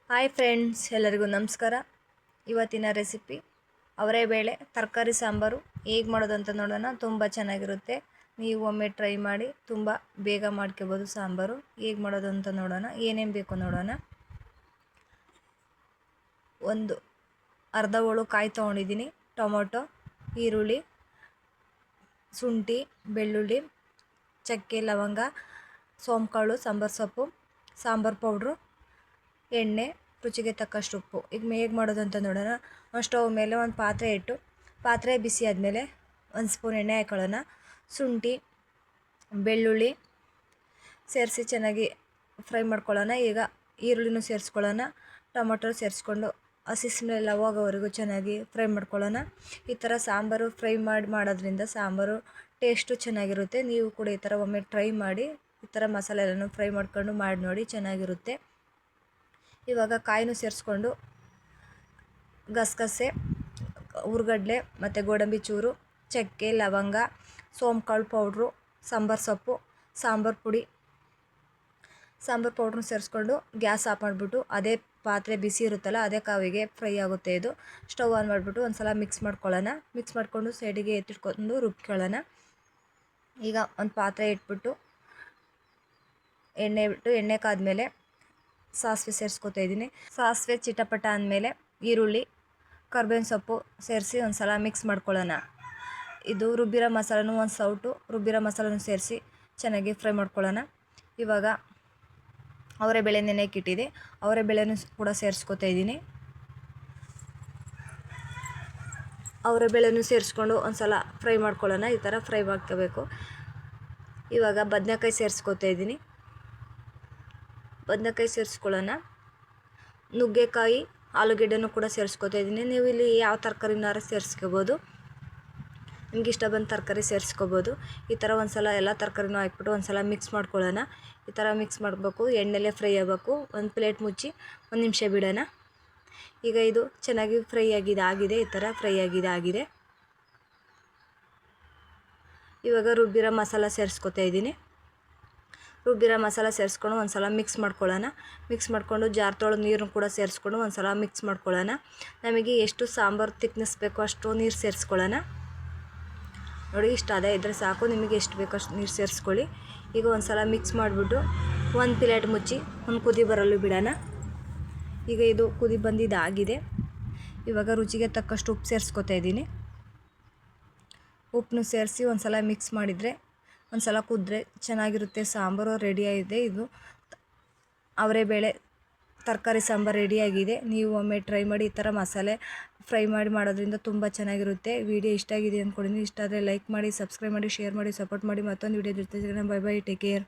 Hi friends, ಎಲ್ಲರಿಗೂ ನಮಸ್ಕಾರ. ಇವತ್ತಿನ ರೆಸಿಪಿ ಅವರೆಬೇಳೆ ತರಕಾರಿ ಸಾಂಬಾರು ಹೇಗೆ ಮಾಡೋದು ಅಂತ ನೋಡೋಣ. ತುಂಬ ಚೆನ್ನಾಗಿರುತ್ತೆ. ನೀವು ಒಮ್ಮೆ ಟ್ರೈ ಮಾಡಿ, ತುಂಬ ಬೇಗ ಮಾಡ್ಕೋಬೋದು. ಸಾಂಬಾರು ಹೇಗೆ ಮಾಡೋದು ಅಂತ ನೋಡೋಣ. ಏನೇನು ಬೇಕು ನೋಡೋಣ. ಒಂದು ಅರ್ಧ ಹೋಳು ಕಾಯಿ ತೊಗೊಂಡಿದ್ದೀನಿ, ಟೊಮೊಟೊ, ಈರುಳ್ಳಿ, ಶುಂಠಿ, ಬೆಳ್ಳುಳ್ಳಿ, ಚಕ್ಕೆ, ಲವಂಗ, ಸೋಂಕಾಳು, ಸಾಂಬಾರು ಸೊಪ್ಪು, ಸಾಂಬಾರು ಪೌಡ್ರು, ಎಣ್ಣೆ, ರುಚಿಗೆ ತಕ್ಕಷ್ಟು ಉಪ್ಪು. ಈಗ ಹೇಗೆ ಮಾಡೋದು ಅಂತ ನೋಡೋಣ. ಸ್ಟವ್ ಮೇಲೆ ಒಂದು ಪಾತ್ರೆ ಇಟ್ಟು, ಪಾತ್ರೆ ಬಿಸಿ ಆದಮೇಲೆ ಒಂದು ಸ್ಪೂನ್ ಎಣ್ಣೆ ಹಾಕೊಳ್ಳೋಣ. ಶುಂಠಿ, ಬೆಳ್ಳುಳ್ಳಿ ಸೇರಿಸಿ ಚೆನ್ನಾಗಿ ಫ್ರೈ ಮಾಡ್ಕೊಳ್ಳೋಣ. ಈಗ ಈರುಳ್ಳಿನೂ ಸೇರಿಸ್ಕೊಳ್ಳೋಣ. ಟೊಮೊಟೊ ಸೇರಿಸ್ಕೊಂಡು ಹಸಿ ಸ್ಮೆಲ್ ಹೋಗೋವರೆಗೂ ಚೆನ್ನಾಗಿ ಫ್ರೈ ಮಾಡ್ಕೊಳ್ಳೋಣ. ಈ ಥರ ಸಾಂಬಾರು ಫ್ರೈ ಮಾಡೋದ್ರಿಂದ ಸಾಂಬಾರು ಟೇಸ್ಟು ಚೆನ್ನಾಗಿರುತ್ತೆ. ನೀವು ಕೂಡ ಈ ಥರ ಒಮ್ಮೆ ಟ್ರೈ ಮಾಡಿ. ಈ ಥರ ಮಸಾಲೆ ಎಲ್ಲನೂ ಫ್ರೈ ಮಾಡ್ಕೊಂಡು ಮಾಡಿ ನೋಡಿ, ಚೆನ್ನಾಗಿರುತ್ತೆ. ಇವಾಗ ಕಾಯಿನೂ ಸೇರಿಸ್ಕೊಂಡು ಗಸಗಸೆ, ಹುರ್ಗಡ್ಲೆ ಮತ್ತು ಗೋಡಂಬಿ ಚೂರು, ಚಕ್ಕೆ, ಲವಂಗ, ಸೋಂಕಾಳು ಪೌಡ್ರು, ಸಾಂಬಾರು ಸೊಪ್ಪು, ಸಾಂಬಾರು ಪುಡಿ, ಸಾಂಬಾರು ಪೌಡ್ರನ್ನ ಸೇರಿಸ್ಕೊಂಡು ಗ್ಯಾಸ್ ಆಫ್ ಮಾಡಿಬಿಟ್ಟು ಅದೇ ಪಾತ್ರೆ ಬಿಸಿ ಇರುತ್ತಲ್ಲ ಅದೇ ಕಾವಿಗೆ ಫ್ರೈ ಆಗುತ್ತೆ. ಇದು ಸ್ಟವ್ ಆನ್ ಮಾಡಿಬಿಟ್ಟು ಒಂದು ಸಲ ಮಿಕ್ಸ್ ಮಾಡ್ಕೊಳ್ಳೋಣ. ಮಿಕ್ಸ್ ಮಾಡಿಕೊಂಡು ಸೈಡಿಗೆ ಎತ್ತಿಟ್ಕೊಂಡು ರುಬ್ಕೊಳ್ಳೋಣ. ಈಗ ಒಂದು ಪಾತ್ರೆ ಇಟ್ಬಿಟ್ಟು ಎಣ್ಣೆ ಕಾದ್ಮೇಲೆ ಸಾಸಿವೆ ಸೇರಿಸ್ಕೊತಾ ಇದ್ದೀನಿ. ಸಾಸಿವೆ ಚಿಟಪಟ ಅಂದಮೇಲೆ ಈರುಳ್ಳಿ, ಕರ್ಬೇವಿನ ಸೊಪ್ಪು ಸೇರಿಸಿ ಒಂದು ಸಲ ಮಿಕ್ಸ್ ಮಾಡ್ಕೊಳ್ಳೋಣ. ಇದು ರುಬ್ಬಿರೋ ಮಸಾಲನೂ ಒಂದು ಸೌಟು ರುಬ್ಬಿರೋ ಮಸಾಲನೂ ಸೇರಿಸಿ ಚೆನ್ನಾಗಿ ಫ್ರೈ ಮಾಡ್ಕೊಳ್ಳೋಣ. ಇವಾಗ ಅವರೆಬೇಳೆ ನೆನೆಯಕ್ಕೆ ಇಟ್ಟಿದೆ, ಅವರೆಬೇಳೆನೂ ಕೂಡ ಸೇರಿಸ್ಕೊತಾ ಇದ್ದೀನಿ. ಅವರೆಬೇಳೆನೂ ಸೇರಿಸ್ಕೊಂಡು ಒಂದು ಸಲ ಫ್ರೈ ಮಾಡ್ಕೊಳ್ಳೋಣ. ಈ ಥರ ಫ್ರೈ ಮಾಡ್ಕೋಬೇಕು. ಇವಾಗ ಬದನೆಕಾಯಿ ಸೇರಿಸ್ಕೊತಾ ಇದ್ದೀನಿ. ಬದನೆಕಾಯಿ ಸೇರಿಸ್ಕೊಳ್ಳೋಣ. ನುಗ್ಗೆಕಾಯಿ, ಆಲೂಗೆಡ್ಡೆನೂ ಕೂಡ ಸೇರಿಸ್ಕೊತಾ ಇದ್ದೀನಿ. ನೀವು ಇಲ್ಲಿ ಯಾವ ತರಕಾರಿನಾರು ಸೇರಿಸ್ಕೋಬೋದು, ನಿಮ್ಗೆ ಇಷ್ಟ ಬಂದ ತರಕಾರಿ ಸೇರಿಸ್ಕೋಬೋದು. ಈ ಥರ ಒಂದು ಸಲ ಎಲ್ಲ ತರಕಾರಿನೂ ಹಾಕ್ಬಿಟ್ಟು ಒಂದು ಸಲ ಮಿಕ್ಸ್ ಮಾಡ್ಕೊಳ್ಳೋಣ. ಈ ಥರ ಮಿಕ್ಸ್ ಮಾಡಬೇಕು, ಎಣ್ಣೆಲೇ ಫ್ರೈ ಆಗಬೇಕು. ಒಂದು ಪ್ಲೇಟ್ ಮುಚ್ಚಿ ಒಂದು ನಿಮಿಷ ಬಿಡೋಣ. ಈಗ ಇದು ಚೆನ್ನಾಗಿ ಫ್ರೈ ಆಗಿದೆ. ಈ ಥರ ಫ್ರೈ ಆಗಿದೆ. ಇವಾಗ ರುಬ್ಬಿರೋ ಮಸಾಲ ಸೇರಿಸ್ಕೊತಾ ಇದ್ದೀನಿ. ರುಬ್ಬಿರೋ ಮಸಾಲ ಸೇರಿಸ್ಕೊಂಡು ಒಂದು ಸಲ ಮಿಕ್ಸ್ ಮಾಡ್ಕೊಳ್ಳೋಣ. ಮಿಕ್ಸ್ ಮಾಡಿಕೊಂಡು ಜಾರ್ ತೊಳೆದು ನೀರನ್ನು ಕೂಡ ಸೇರಿಸ್ಕೊಂಡು ಒಂದು ಸಲ ಮಿಕ್ಸ್ ಮಾಡ್ಕೊಳ್ಳೋಣ. ನಮಗೆ ಎಷ್ಟು ಸಾಂಬಾರು ತಿಕ್ನೆಸ್ ಬೇಕೋ ಅಷ್ಟು ನೀರು ಸೇರಿಸ್ಕೊಳ್ಳೋಣ. ನೋಡಿ, ಇಷ್ಟ ಅದೇ ಇದ್ದರೆ ಸಾಕು. ನಿಮಗೆ ಎಷ್ಟು ಬೇಕೋ ಅಷ್ಟು ನೀರು ಸೇರಿಸ್ಕೊಳ್ಳಿ. ಈಗ ಒಂದು ಸಲ ಮಿಕ್ಸ್ ಮಾಡಿಬಿಟ್ಟು ಒಂದು ಪ್ಲೇಟ್ ಮುಚ್ಚಿ ಒಂದು ಕುದಿ ಬರಲು ಬಿಡೋಣ. ಈಗ ಇದು ಕುದಿ ಬಂದಿದ್ದಾಗಿದೆ. ಇವಾಗ ರುಚಿಗೆ ತಕ್ಕಷ್ಟು ಉಪ್ಪು ಸೇರಿಸ್ಕೊತಾ ಇದ್ದೀನಿ. ಉಪ್ಪನ್ನು ಸೇರಿಸಿ ಒಂದು ಸಲ ಮಿಕ್ಸ್ ಮಾಡಿದರೆ ಒಂದು ಸಲ ಕುದ್ರೆ ಚೆನ್ನಾಗಿರುತ್ತೆ. ಸಾಂಬಾರು ರೆಡಿಯಾಗಿದೆ. ಇದು ಅವರೆಬೇಳೆ ತರಕಾರಿ ಸಾಂಬಾರು ರೆಡಿಯಾಗಿದೆ. ನೀವು ಒಮ್ಮೆ ಟ್ರೈ ಮಾಡಿ. ಈ ಥರ ಮಸಾಲೆ ಫ್ರೈ ಮಾಡೋದ್ರಿಂದ ತುಂಬ ಚೆನ್ನಾಗಿರುತ್ತೆ. ವಿಡಿಯೋ ಇಷ್ಟ ಆಗಿದೆ ಅಂದ್ಕೊಂಡಿದ್ದೀನಿ. ಇಷ್ಟ ಆದರೆ ಲೈಕ್ ಮಾಡಿ, ಸಬ್ಸ್ಕ್ರೈಬ್ ಮಾಡಿ, ಶೇರ್ ಮಾಡಿ, ಸಪೋರ್ಟ್ ಮಾಡಿ. ಮತ್ತೊಂದು ವಿಡಿಯೋ ಜೊತೆ ಬೈ ಬೈ, ಟೇಕ್ ಕೇರ್.